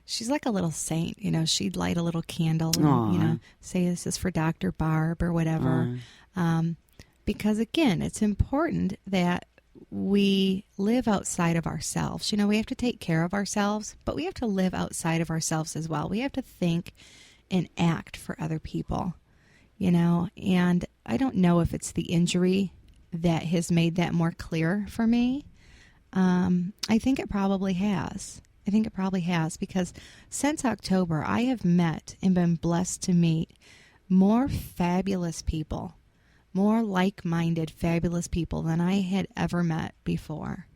she's like a little saint. She'd light a little candle and, say this is for Dr. Barb or whatever. Because, again, it's important that we live outside of ourselves. We have to take care of ourselves, but we have to live outside of ourselves as well. We have to think and act for other people, and I don't know if it's the injury that has made that more clear for me. I think it probably has. Because since October, I have met and been blessed to meet more fabulous people, more like-minded, fabulous people than I had ever met before.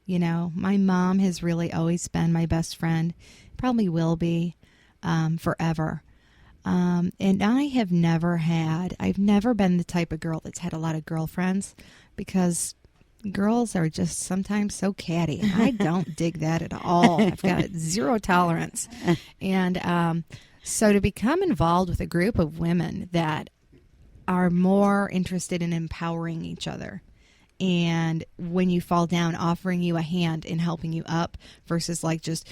My mom has really always been my best friend, probably will be forever. And I've never been the type of girl that's had a lot of girlfriends, because girls are just sometimes so catty. I don't dig that at all. I've got zero tolerance. And so to become involved with a group of women that are more interested in empowering each other, and when you fall down, offering you a hand and helping you up, versus like just,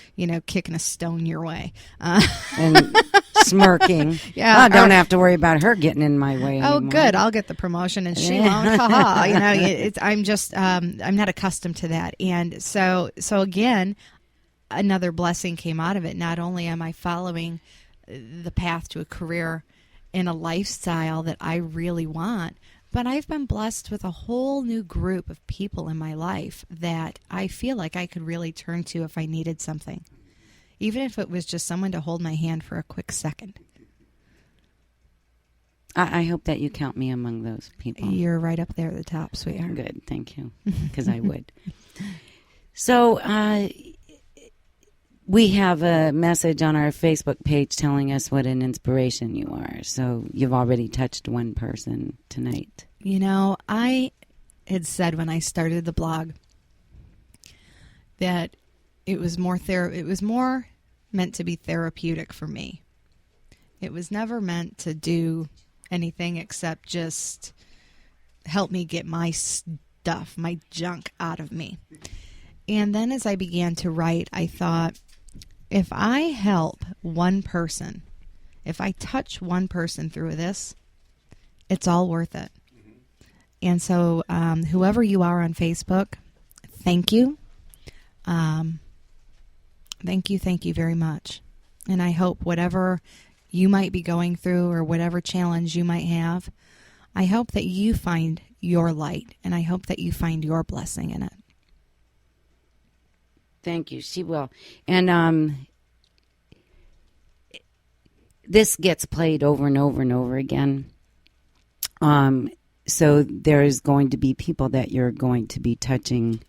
kicking a stone your way. And smirking. Yeah. I don't have to worry about her getting in my way anymore. Oh, good. I'll get the promotion and she won't. Ha-ha. I'm not accustomed to that. And so again, another blessing came out of it. Not only am I following the path to a career and a lifestyle that I really want, but I've been blessed with a whole new group of people in my life that I feel like I could really turn to if I needed something, even if it was just someone to hold my hand for a quick second. I hope that you count me among those people. You're right up there at the top, sweetheart. Good, thank you, because I would. So we have a message on our Facebook page telling us what an inspiration you are. So you've already touched one person tonight. I had said when I started the blog that it was more meant to be therapeutic for me. It was never meant to do anything except just help me get my stuff, my junk out of me. And then as I began to write, I thought, if I help one person, if I touch one person through this, it's all worth it. And so whoever you are on Facebook, thank you. Thank you very much. And I hope whatever you might be going through or whatever challenge you might have, I hope that you find your light, and I hope that you find your blessing in it. Thank you. She will. And this gets played over and over and over again. So there is going to be people that you're going to be touching.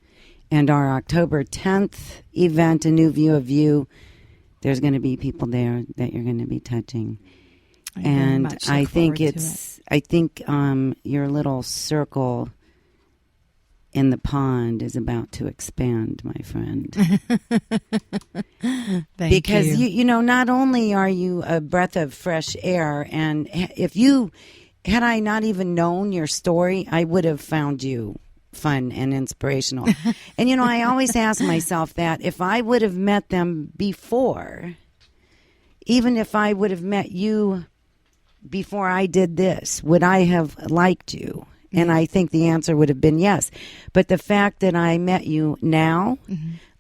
And our October 10th event, A New View of You, there's going to be people there that you're going to be touching. And I think your little circle in the pond is about to expand, my friend. Because you know, not only are you a breath of fresh air, and had I not even known your story, I would have found you fun and inspirational. And you know, I always ask myself that if I would have met them before, even if I would have met you before I did this, would I have liked you? And I think the answer would have been yes. But the fact that I met you now,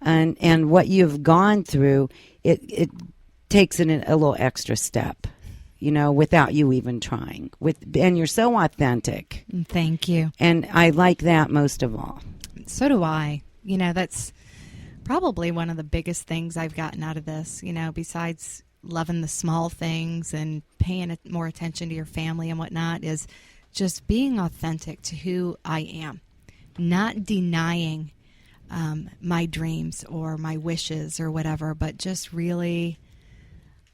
and what you've gone through, it takes it a little extra step, you know, without you even trying. And you're so authentic. Thank you. And I like that most of all. So do I. You know, that's probably one of the biggest things I've gotten out of this, you know, besides loving the small things and paying more attention to your family and whatnot, is just being authentic to who I am, not denying my dreams or my wishes or whatever, but just really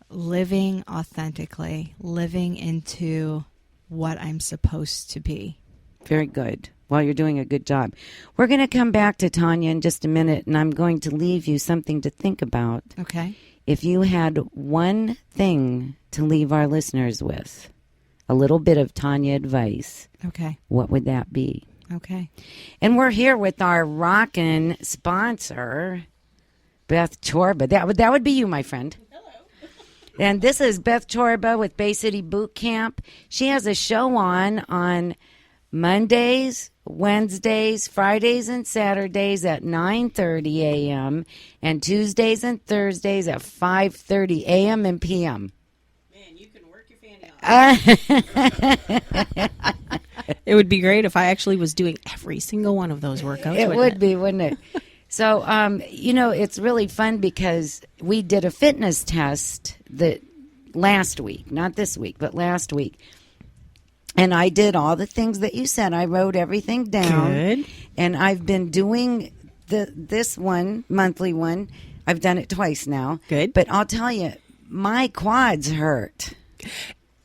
living authentically, living into what I'm supposed to be. Very good. Well, you're doing a good job. We're going to come back to Tanya in just a minute, and I'm going to leave you something to think about. Okay. If you had one thing to leave our listeners with, a little bit of Tanya advice. Okay. What would that be? Okay. And we're here with our rockin' sponsor, Beth Chorba. That would be you, my friend. And this is Beth Chorba with Bay City Boot Camp. She has a show on Mondays, Wednesdays, Fridays, and Saturdays at 9:30 a.m. and Tuesdays and Thursdays at 5:30 a.m. and p.m. Man, you can work your fanny off. It would be great if I actually was doing every single one of those workouts. It would be, wouldn't it? So, it's really fun because we did a fitness test last week, not this week, but last week. And I did all the things that you said. I wrote everything down. Good. And I've been doing this one, monthly one. I've done it twice now. Good. But I'll tell you, my quads hurt.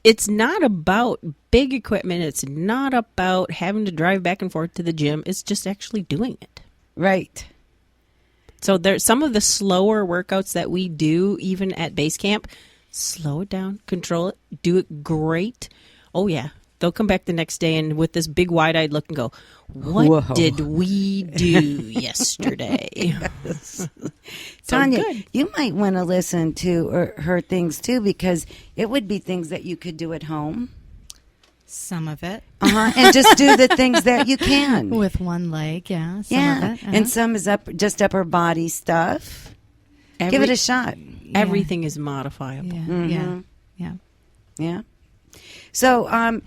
It's not about big equipment. It's not about having to drive back and forth to the gym. It's just actually doing it. Right. So there's some of the slower workouts that we do, even at base camp. Slow it down, control it, do it great. Oh, yeah. They'll come back the next day and with this big wide-eyed look and go, what did we do yesterday? Yes. Tanya, you might want to listen to her things, too, because it would be things that you could do at home. Some of it. And just do the things that you can. With one leg, yeah. Some yeah. of it. And some is just upper body stuff. Give it a shot. Everything is modifiable. Yeah. Mm-hmm. Yeah. So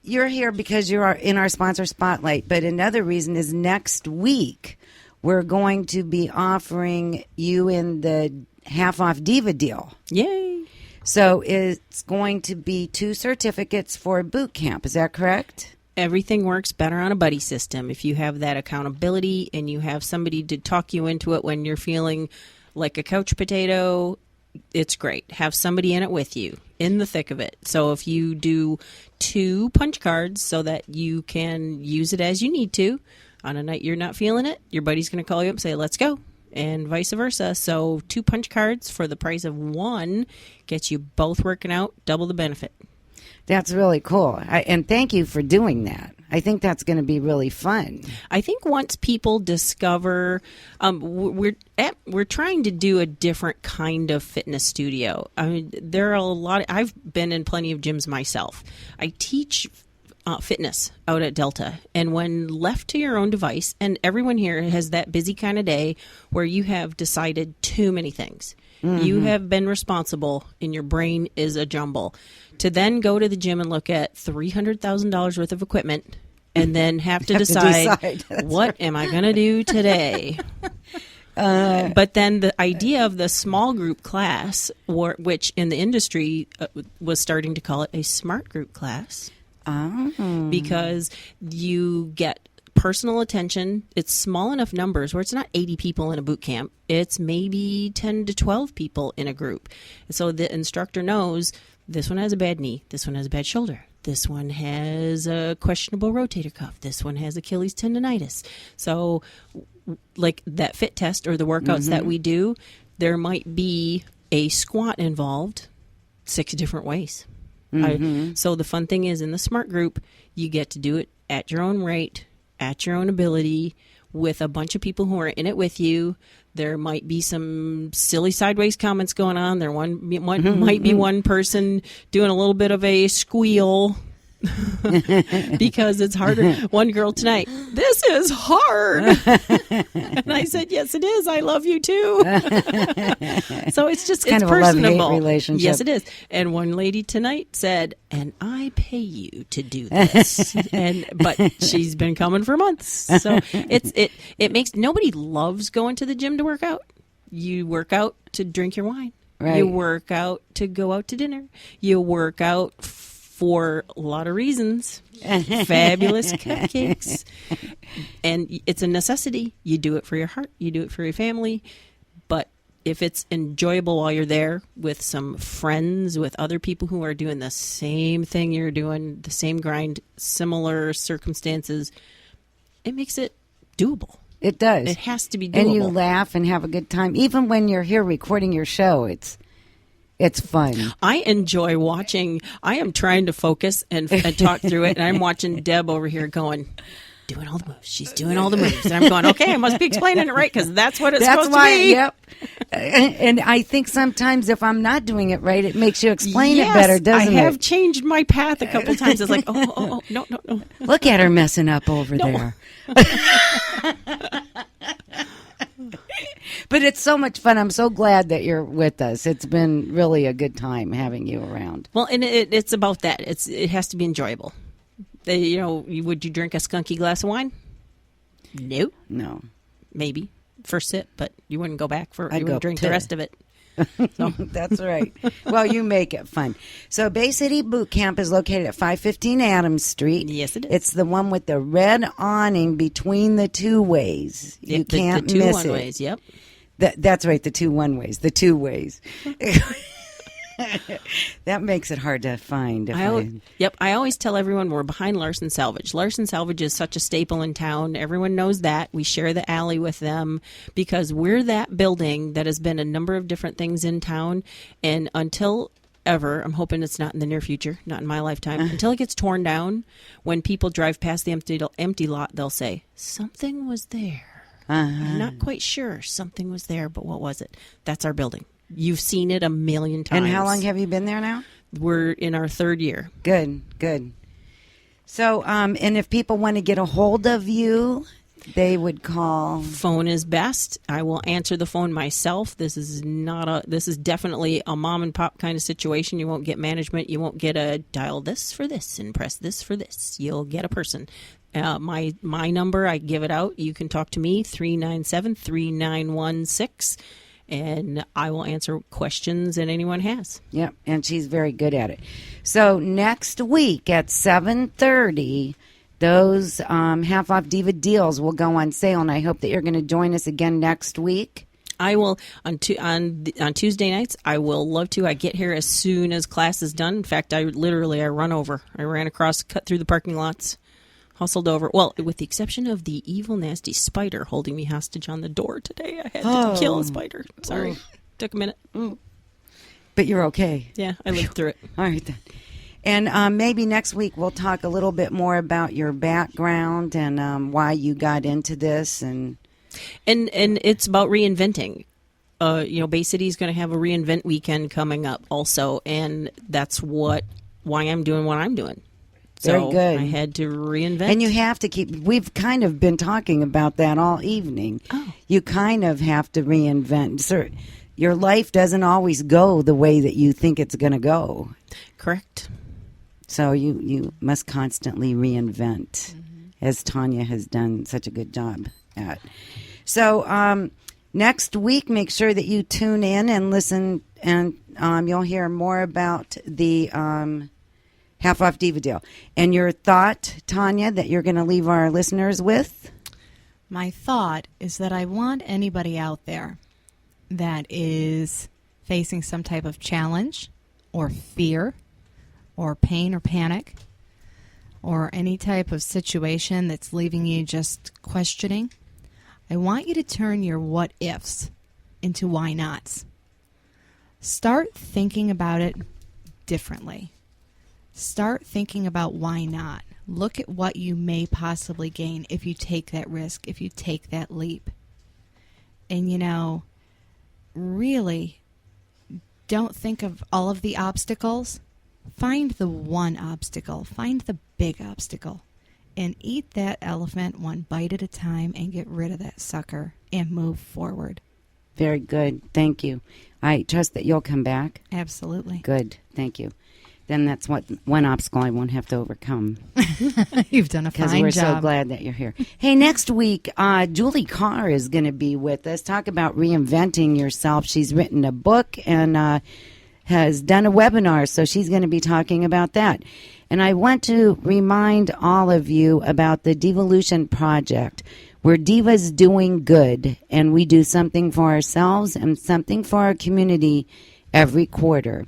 you're here because you are in our sponsor spotlight, but another reason is next week we're going to be offering you in the half-off Diva deal. Yay. So it's going to be 2 certificates for boot camp. Is that correct? Everything works better on a buddy system. If you have that accountability and you have somebody to talk you into it when you're feeling like a couch potato, it's great. Have somebody in it with you, in the thick of it. So if you do 2 punch cards so that you can use it as you need to, on a night you're not feeling it, your buddy's going to call you up and say, let's go. And vice versa. So 2 punch cards for the price of 1 gets you both working out, double the benefit. That's really cool. And thank you for doing that. I think that's going to be really fun. I think once people discover, we're trying to do a different kind of fitness studio. I mean, there are a lot. I've been in plenty of gyms myself. I teach fitness out at Delta, and when left to your own device, and everyone here has that busy kind of day where you have decided too many things. Mm-hmm. You have been responsible and your brain is a jumble. To then go to the gym and look at $300,000 worth of equipment and then have to decide what am I going to do today? But then the idea of the small group class, which in the industry was starting to call it a smart group class, because you get personal attention. It's small enough numbers where it's not 80 people in a boot camp. It's maybe 10 to 12 people in a group. So the instructor knows this one has a bad knee. This one has a bad shoulder. This one has a questionable rotator cuff. This one has Achilles tendonitis. So like that fit test or the workouts that we do, there might be a squat involved 6 different ways. So the fun thing is in the smart group, you get to do it at your own rate, at your own ability, with a bunch of people who are in it with you. There might be some silly sideways comments going on. There might be one person doing a little bit of a squeal because it's harder. One girl tonight, this is hard. And I said, yes, it is. I love you too. So it's just, kind it's of personable. A love-hate relationship. Yes, it is. And one lady tonight said, and I pay you to do this. But she's been coming for months. So it makes, nobody loves going to the gym to work out. You work out to drink your wine. Right. You work out to go out to dinner. You work out for a lot of reasons. Fabulous cupcakes. And it's a necessity. You do it for your heart. You do it for your family. But if it's enjoyable while you're there with some friends, with other people who are doing the same thing you're doing, the same grind, similar circumstances, it makes it doable. It does. It has to be doable. And you laugh and have a good time. Even when you're here recording your show, it's fun. I enjoy watching. I am trying to focus and talk through it, and I'm watching Deb over here going, doing all the moves. She's doing all the moves. And I'm going, okay, I must be explaining it right because that's what it's supposed to be. Yep. And I think sometimes if I'm not doing it right, it makes you explain it better, doesn't it? I have changed my path a couple times. It's like, no. Look at her messing up over there. But it's so much fun. I'm so glad that you're with us. It's been really a good time having you around. Well, and it's about that. It has to be enjoyable. Would you drink a skunky glass of wine? No. Maybe. First sip, but you wouldn't go back you wouldn't drink the rest of it. So. That's right. Well, you make it fun. So Bay City Boot Camp is located at 515 Adams Street. Yes, it is. It's the one with the red awning between the two ways. You can't the two miss one-ways, it. Yep. That's right, the 2 one-ways, the 2 ways. That makes it hard to find. I always tell everyone we're behind Larson Salvage. Larson Salvage is such a staple in town. Everyone knows that. We share the alley with them because we're that building that has been a number of different things in town. And until ever, I'm hoping it's not in the near future, not in my lifetime, until it gets torn down, when people drive past the empty lot, they'll say, something was there. I'm not quite sure something was there, but what was it? That's our building. You've seen it a million times. And how long have you been there now? We're in our 3rd year. Good. So, and if people want to get a hold of you, they would call. Phone is best. I will answer the phone myself. This is definitely a mom and pop kind of situation. You won't get management. You won't get a dial this for this and press this for this. You'll get a person. My number, I give it out. You can talk to me, 397-3916. And I will answer questions that anyone has. Yep, and she's very good at it. So next week at 7:30, those half-off Diva deals will go on sale, and I hope that you're going to join us again next week. I will on Tuesday nights. I will love to. I get here as soon as class is done. In fact, I run over. I ran across, cut through the parking lots. Hustled over. Well, with the exception of the evil, nasty spider holding me hostage on the door today. I had to kill a spider. Sorry. Took a minute. But you're okay. Yeah, I lived through it. All right, then. And maybe next week we'll talk a little bit more about your background and why you got into this. And it's about reinventing. Bay City is going to have a reinvent weekend coming up also. And that's why I'm doing what I'm doing. Very so good. I had to reinvent. And you have to we've kind of been talking about that all evening. Oh. You kind of have to reinvent. So your life doesn't always go the way that you think it's going to go. Correct. So you must constantly reinvent, as Tanya has done such a good job at. So next week, make sure that you tune in and listen, and you'll hear more about the half-off Diva deal. And your thought, Tanya, that you're going to leave our listeners with? My thought is that I want anybody out there that is facing some type of challenge or fear or pain or panic or any type of situation that's leaving you just questioning. I want you to turn your what-ifs into why-nots. Start thinking about it differently. Start thinking about why not. Look at what you may possibly gain if you take that risk, if you take that leap. And, really don't think of all of the obstacles. Find the one obstacle. Find the big obstacle. And eat that elephant one bite at a time and get rid of that sucker and move forward. Very good. Thank you. I trust that you'll come back. Absolutely. Good. Thank you. Then that's one obstacle I won't have to overcome. You've done a fine job. Because we're so glad that you're here. Hey, next week, Julie Carr is going to be with us. Talk about reinventing yourself. She's written a book and has done a webinar, so she's going to be talking about that. And I want to remind all of you about the Divalution Project. We're Divas doing good, and we do something for ourselves and something for our community every quarter.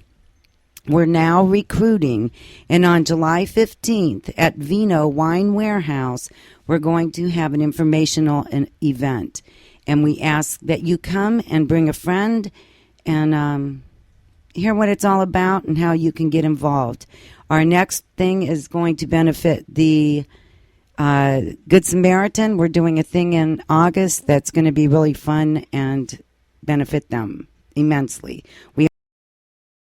We're now recruiting, and on July 15th at Vino Wine Warehouse, we're going to have an informational event. And we ask that you come and bring a friend and hear what it's all about and how you can get involved. Our next thing is going to benefit the Good Samaritan, we're doing a thing in August that's going to be really fun and benefit them immensely. We